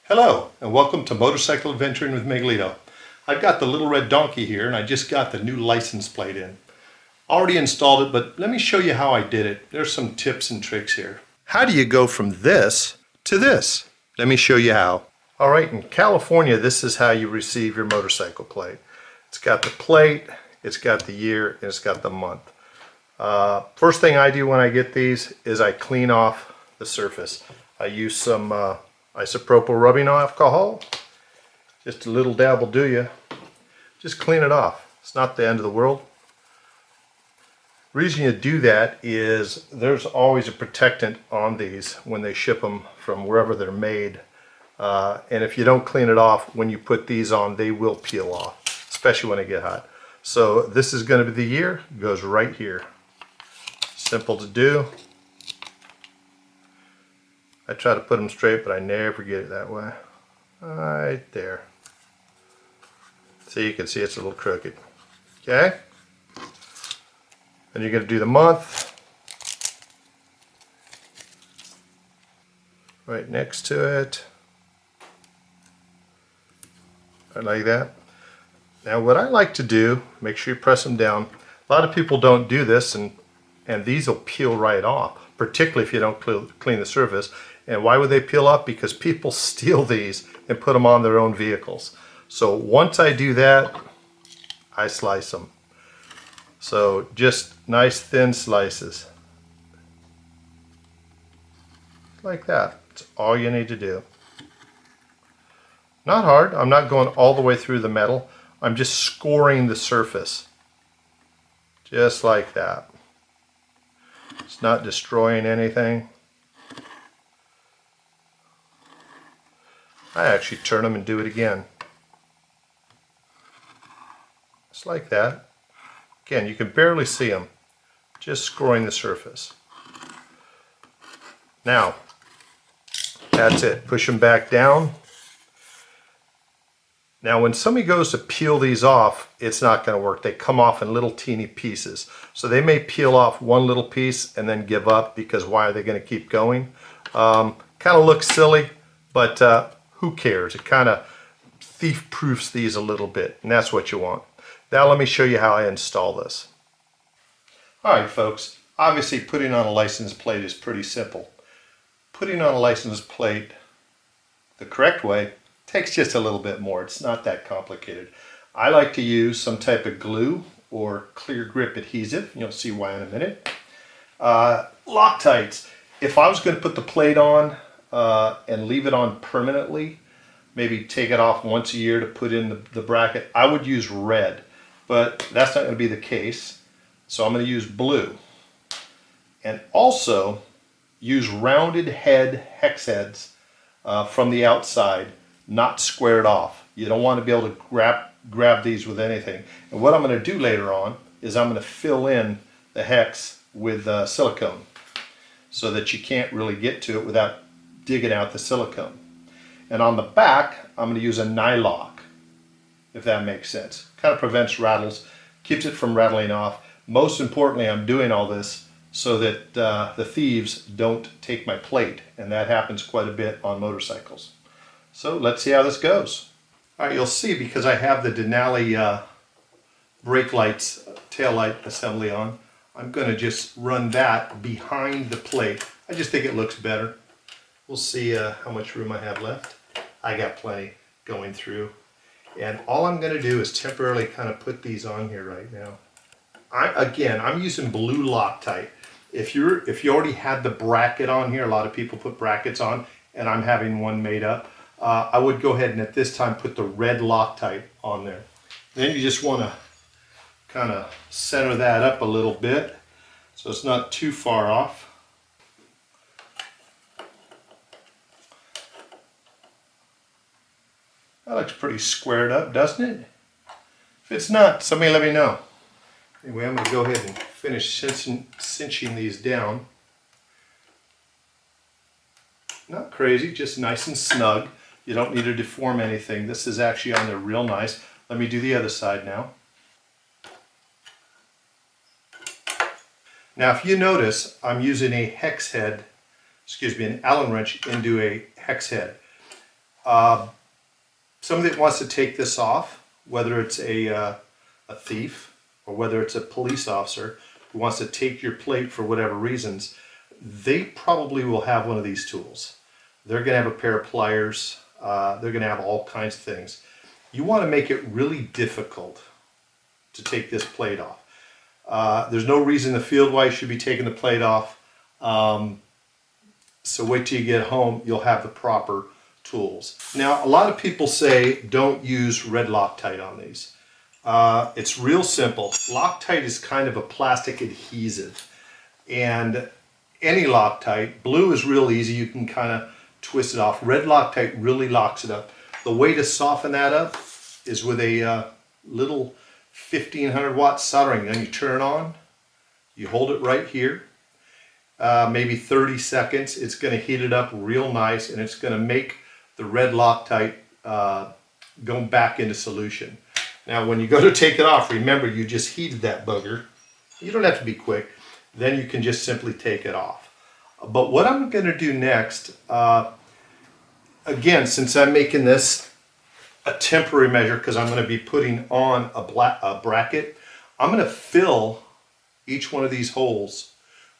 Hello and welcome to Motorcycle Adventuring with Miguelito. I've got the little red donkey here and I just got the new license plate in. Already installed it, but let me show you how I did it. There's some tips and tricks here. How do you go from this to this? Let me show you how. All right, in California, this is how you receive your motorcycle plate. It's got the plate, it's got the year, and it's got the month. First thing I do when I get these is I clean off the surface. I use some isopropyl rubbing alcohol. Just a little dab will do you. Just clean it off. It's not the end of the world. The reason you do that is there's always a protectant on these when they ship them from wherever they're made. And if you don't clean it off, when you put these on, they will peel off, especially when they get hot. So this is going to be the year. It goes right here. Simple to do. I try to put them straight, but I never get it that way. Right there. So you can see it's a little crooked. Okay? Then you're going to do the month. Right next to it. Right like that. Now what I like to do, make sure you press them down. A lot of people don't do this and these will peel right off, particularly if you don't clean the surface. And why would they peel off? Because people steal these and put them on their own vehicles. So once I do that, I slice them. So just nice thin slices. Like that. That's all you need to do. Not hard. I'm not going all the way through the metal. I'm just scoring the surface. Just like that. It's not destroying anything. I actually turn them and do it again. Just like that. Again, you can barely see them. Just scoring the surface. Now, that's it. Push them back down. Now, when somebody goes to peel these off, it's not going to work. They come off in little teeny pieces. So they may peel off one little piece and then give up because why are they going to keep going? Kind of looks silly, but who cares? It kind of thief-proofs these a little bit, and that's what you want. Now let me show you how I install this. Alright folks, obviously putting on a license plate is pretty simple. Putting on a license plate the correct way takes just a little bit more. It's not that complicated. I like to use some type of glue or clear grip adhesive. You'll see why in a minute. Loctites. If I was going to put the plate on and leave it on permanently, maybe take it off once a year to put in the bracket, I would use red, but that's not going to be the case. So I'm going to use blue. And also use rounded hex heads from the outside, not squared off. You don't want to be able to grab these with anything. And what I'm going to do later on is I'm going to fill in the hex with silicone so that you can't really get to it without digging out the silicone. And on the back, I'm going to use a nylock, if that makes sense. Kind of prevents rattles, keeps it from rattling off. Most importantly, I'm doing all this so that the thieves don't take my plate, and that happens quite a bit on motorcycles. So let's see how this goes. All right, you'll see because I have the Denali brake lights, tail light assembly on, I'm going to just run that behind the plate. I just think it looks better. We'll see how much room I have left. I got plenty going through. And all I'm going to do is temporarily kind of put these on here right now. I'm using blue Loctite. If you already had the bracket on here, a lot of people put brackets on, and I'm having one made up. I would go ahead and at this time put the red Loctite on there. Then you just want to kind of center that up a little bit so it's not too far off. That looks pretty squared up, doesn't it? If it's not, somebody let me know. Anyway, I'm going to go ahead and finish cinching these down. Not crazy, just nice and snug. You don't need to deform anything. This is actually on there real nice. Let me do the other side now. Now if you notice, I'm using a hex head, an Allen wrench into a hex head. Somebody that wants to take this off, whether it's a thief or whether it's a police officer who wants to take your plate for whatever reasons, they probably will have one of these tools. They're going to have a pair of pliers. They're going to have all kinds of things. You want to make it really difficult to take this plate off. There's no reason the field wife should be taking the plate off. So wait till you get home, you'll have the proper tools. Now, a lot of people say don't use red Loctite on these. It's real simple. Loctite is kind of a plastic adhesive, and any Loctite, blue is real easy, you can kind of twist it off. Red Loctite really locks it up. The way to soften that up is with a little 1500 watt soldering gun. You turn it on, you hold it right here, maybe 30 seconds. It's going to heat it up real nice, and it's going to make the red Loctite go back into solution. Now when you go to take it off, remember you just heated that bugger. You don't have to be quick. Then you can just simply take it off. But what I'm going to do next, again, since I'm making this a temporary measure because I'm going to be putting on a bracket, I'm going to fill each one of these holes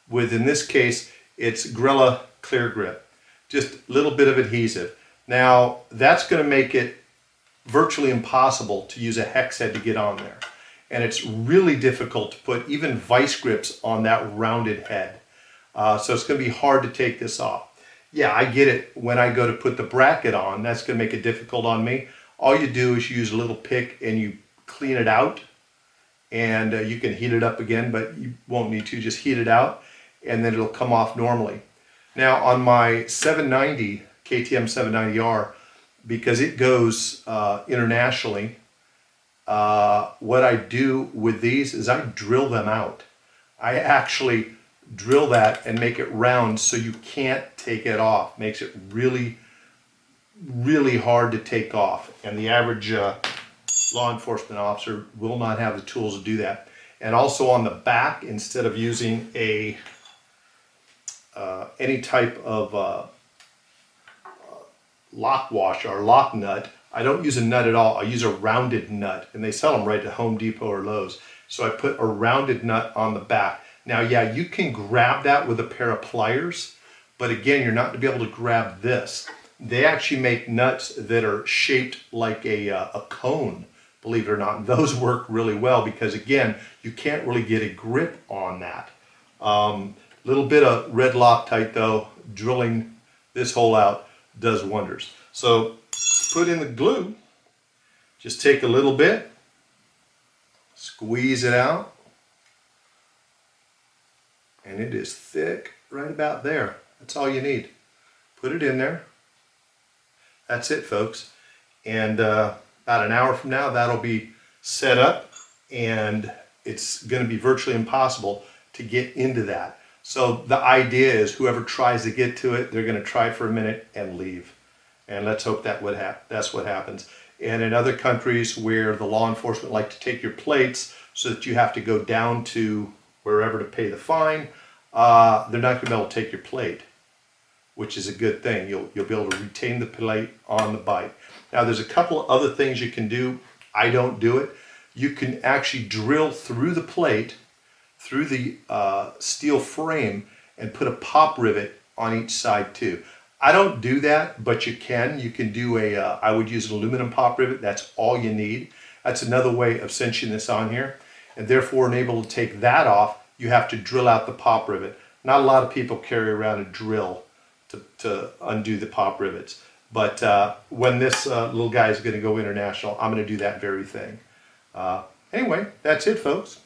with, in this case, it's Gorilla Clear Grip. Just a little bit of adhesive. Now, that's going to make it virtually impossible to use a hex head to get on there. And it's really difficult to put even vice grips on that rounded head. So it's going to be hard to take this off. Yeah, I get it. When I go to put the bracket on, that's going to make it difficult on me. All you do is use a little pick and you clean it out. And you can heat it up again, but you won't need to. Just heat it out and then it'll come off normally. Now on my 790, KTM 790R, because it goes internationally, what I do with these is I drill them out. I actually drill that and make it round so you can't take it off. Makes it really, really hard to take off. And the average law enforcement officer will not have the tools to do that. And also on the back, instead of using a any type of lock wash or lock nut, I don't use a nut at all. I use a rounded nut, and they sell them right at Home Depot or Lowe's. So I put a rounded nut on the back. Now, yeah, you can grab that with a pair of pliers, but again, you're not going to be able to grab this. They actually make nuts that are shaped like a cone, believe it or not. Those work really well because, again, you can't really get a grip on that. Little bit of red Loctite, though, drilling this hole out does wonders. So put in the glue, just take a little bit, squeeze it out, and it is thick right about there. That's all you need. Put it in there. That's it, folks. And about an hour from now, that'll be set up, and it's going to be virtually impossible to get into that. So the idea is whoever tries to get to it, they're going to try for a minute and leave. And let's hope that that's what happens. And in other countries where the law enforcement like to take your plates so that you have to go down to wherever to pay the fine, they're not going to be able to take your plate, which is a good thing. You'll be able to retain the plate on the bike. Now there's a couple of other things you can do. I don't do it. You can actually drill through the plate, through the steel frame, and put a pop rivet on each side too. I don't do that, but you can. You can do I would use an aluminum pop rivet. That's all you need. That's another way of cinching this on here. And therefore, in able to take that off, you have to drill out the pop rivet. Not a lot of people carry around a drill to undo the pop rivets. But when this little guy is going to go international, I'm going to do that very thing. Anyway, that's it, folks.